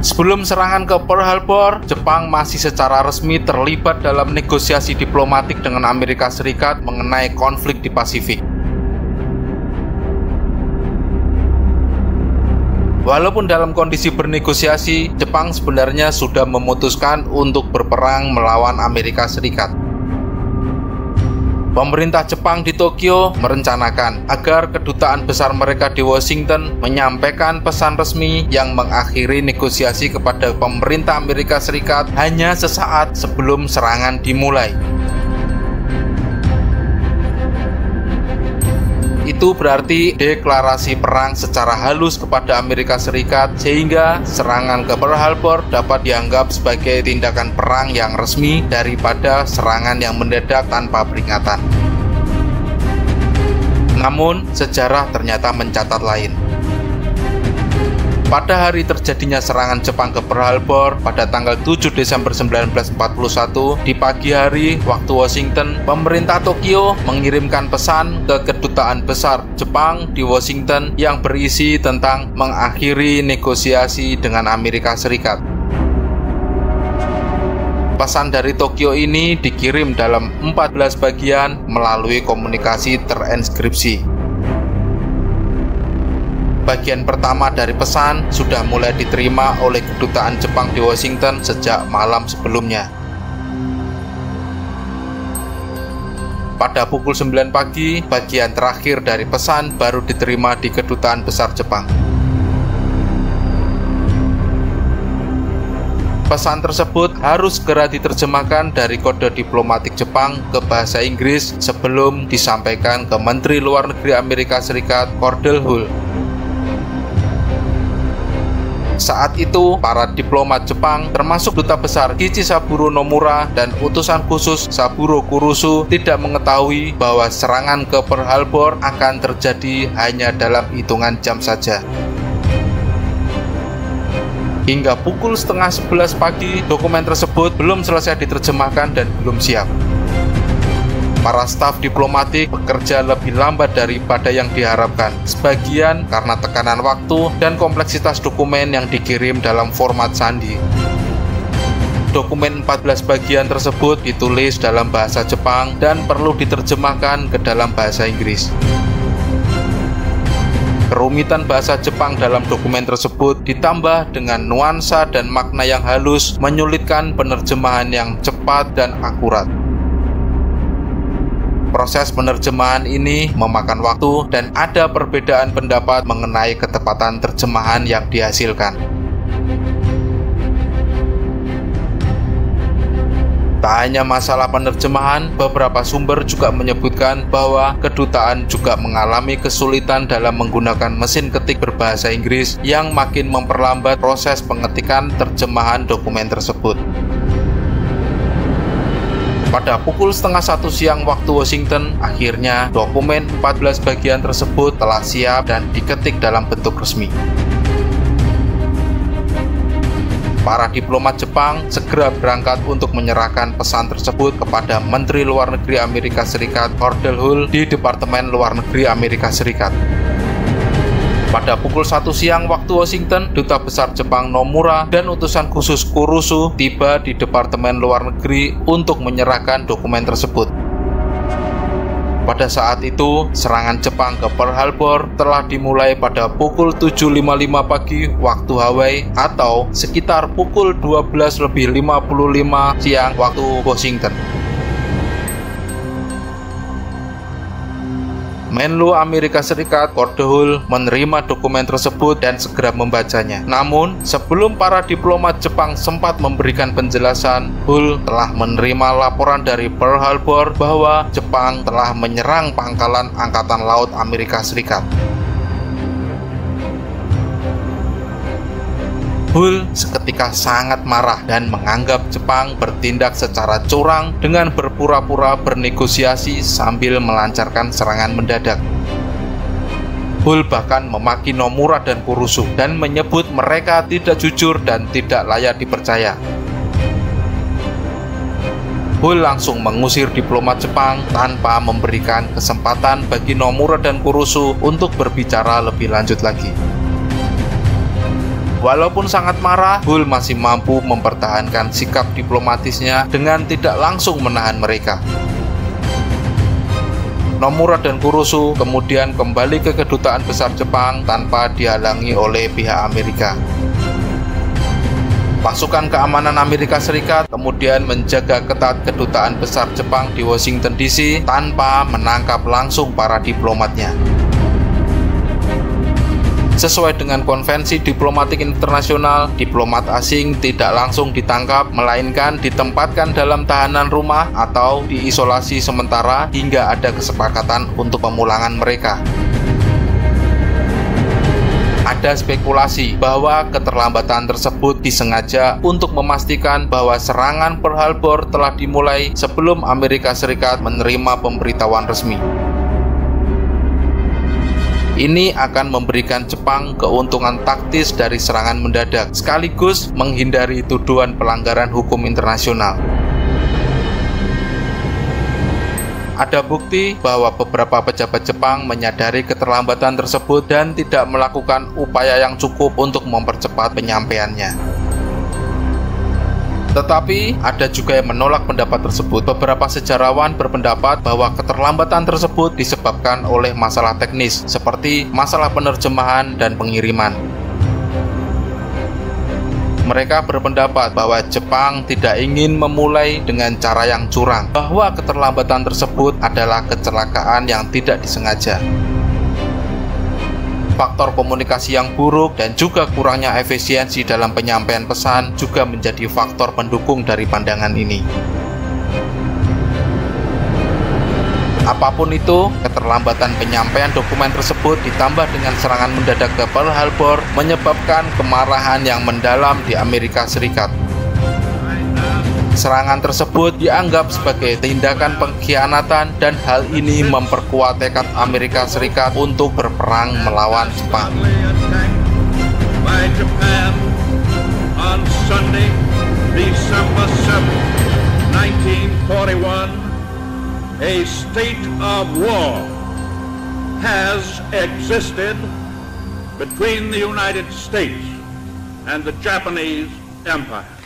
Sebelum serangan ke Pearl Harbor, Jepang masih secara resmi terlibat dalam negosiasi diplomatik dengan Amerika Serikat mengenai konflik di Pasifik. Walaupun dalam kondisi bernegosiasi, Jepang sebenarnya sudah memutuskan untuk berperang melawan Amerika Serikat. Pemerintah Jepang di Tokyo merencanakan agar kedutaan besar mereka di Washington menyampaikan pesan resmi yang mengakhiri negosiasi kepada pemerintah Amerika Serikat hanya sesaat sebelum serangan dimulai. Itu berarti deklarasi perang secara halus kepada Amerika Serikat, sehingga serangan ke Pearl Harbor dapat dianggap sebagai tindakan perang yang resmi daripada serangan yang mendadak tanpa peringatan. Namun, sejarah ternyata mencatat lain. Pada hari terjadinya serangan Jepang ke Pearl Harbor pada tanggal 7 Desember 1941, di pagi hari waktu Washington, pemerintah Tokyo mengirimkan pesan ke kedutaan besar Jepang di Washington yang berisi tentang mengakhiri negosiasi dengan Amerika Serikat. Pesan dari Tokyo ini dikirim dalam 14 bagian melalui komunikasi terenskripsi. Bagian pertama dari pesan sudah mulai diterima oleh kedutaan Jepang di Washington sejak malam sebelumnya. Pada pukul 9 pagi, bagian terakhir dari pesan baru diterima di kedutaan besar Jepang. Pesan tersebut harus segera diterjemahkan dari kode diplomatik Jepang ke bahasa Inggris sebelum disampaikan ke Menteri Luar Negeri Amerika Serikat, Cordell Hull. Saat itu, para diplomat Jepang, termasuk Duta Besar Kichisaburo Nomura dan utusan khusus Saburo Kurusu, tidak mengetahui bahwa serangan ke Pearl Harbor akan terjadi hanya dalam hitungan jam saja. Hingga pukul setengah 11 pagi, dokumen tersebut belum selesai diterjemahkan dan belum siap. Para staf diplomatik bekerja lebih lambat daripada yang diharapkan, sebagian karena tekanan waktu dan kompleksitas dokumen yang dikirim dalam format sandi. Dokumen 14 bagian tersebut ditulis dalam bahasa Jepang dan perlu diterjemahkan ke dalam bahasa Inggris. Kerumitan bahasa Jepang dalam dokumen tersebut ditambah dengan nuansa dan makna yang halus menyulitkan penerjemahan yang cepat dan akurat. Proses penerjemahan ini memakan waktu dan ada perbedaan pendapat mengenai ketepatan terjemahan yang dihasilkan. Tak hanya masalah penerjemahan, beberapa sumber juga menyebutkan bahwa kedutaan juga mengalami kesulitan dalam menggunakan mesin ketik berbahasa Inggris yang makin memperlambat proses pengetikan terjemahan dokumen tersebut. Pada pukul setengah 1 siang waktu Washington, akhirnya dokumen 14 bagian tersebut telah siap dan diketik dalam bentuk resmi. Para diplomat Jepang segera berangkat untuk menyerahkan pesan tersebut kepada Menteri Luar Negeri Amerika Serikat, Cordell Hull, di Departemen Luar Negeri Amerika Serikat. Pada pukul 1 siang waktu Washington, Duta Besar Jepang Nomura dan utusan khusus Kurusu tiba di Departemen Luar Negeri untuk menyerahkan dokumen tersebut. Pada saat itu, serangan Jepang ke Pearl Harbor telah dimulai pada pukul 7.55 pagi waktu Hawaii atau sekitar pukul 12.55 siang waktu Washington. Menlu Amerika Serikat, Cordell Hull, menerima dokumen tersebut dan segera membacanya. Namun, sebelum para diplomat Jepang sempat memberikan penjelasan, Hull telah menerima laporan dari Pearl Harbor bahwa Jepang telah menyerang pangkalan Angkatan Laut Amerika Serikat. Hull seketika sangat marah dan menganggap Jepang bertindak secara curang dengan berpura-pura bernegosiasi sambil melancarkan serangan mendadak. Hull bahkan memaki Nomura dan Kurusu dan menyebut mereka tidak jujur dan tidak layak dipercaya. Hull langsung mengusir diplomat Jepang tanpa memberikan kesempatan bagi Nomura dan Kurusu untuk berbicara lebih lanjut lagi. Walaupun sangat marah, Hull masih mampu mempertahankan sikap diplomatisnya dengan tidak langsung menahan mereka. Nomura dan Kurosu kemudian kembali ke kedutaan besar Jepang tanpa dihalangi oleh pihak Amerika. Pasukan keamanan Amerika Serikat kemudian menjaga ketat kedutaan besar Jepang di Washington DC tanpa menangkap langsung para diplomatnya. Sesuai dengan konvensi diplomatik internasional, diplomat asing tidak langsung ditangkap, melainkan ditempatkan dalam tahanan rumah atau diisolasi sementara hingga ada kesepakatan untuk pemulangan mereka. Ada spekulasi bahwa keterlambatan tersebut disengaja untuk memastikan bahwa serangan Pearl Harbor telah dimulai sebelum Amerika Serikat menerima pemberitahuan resmi. Ini akan memberikan Jepang keuntungan taktis dari serangan mendadak, sekaligus menghindari tuduhan pelanggaran hukum internasional. Ada bukti bahwa beberapa pejabat Jepang menyadari keterlambatan tersebut dan tidak melakukan upaya yang cukup untuk mempercepat penyampaiannya. Tetapi ada juga yang menolak pendapat tersebut. Beberapa sejarawan berpendapat bahwa keterlambatan tersebut disebabkan oleh masalah teknis seperti masalah penerjemahan dan pengiriman. Mereka berpendapat bahwa Jepang tidak ingin memulai dengan cara yang curang, bahwa keterlambatan tersebut adalah kecelakaan yang tidak disengaja. Faktor komunikasi yang buruk dan juga kurangnya efisiensi dalam penyampaian pesan juga menjadi faktor pendukung dari pandangan ini. Apapun itu, keterlambatan penyampaian dokumen tersebut ditambah dengan serangan mendadak ke Pearl Harbor menyebabkan kemarahan yang mendalam di Amerika Serikat. Serangan tersebut dianggap sebagai tindakan pengkhianatan dan hal ini memperkuat tekad Amerika Serikat untuk berperang melawan Jepang. On Sunday, December 7, 1941, a state of war has existed between the United States and the Japanese Empire.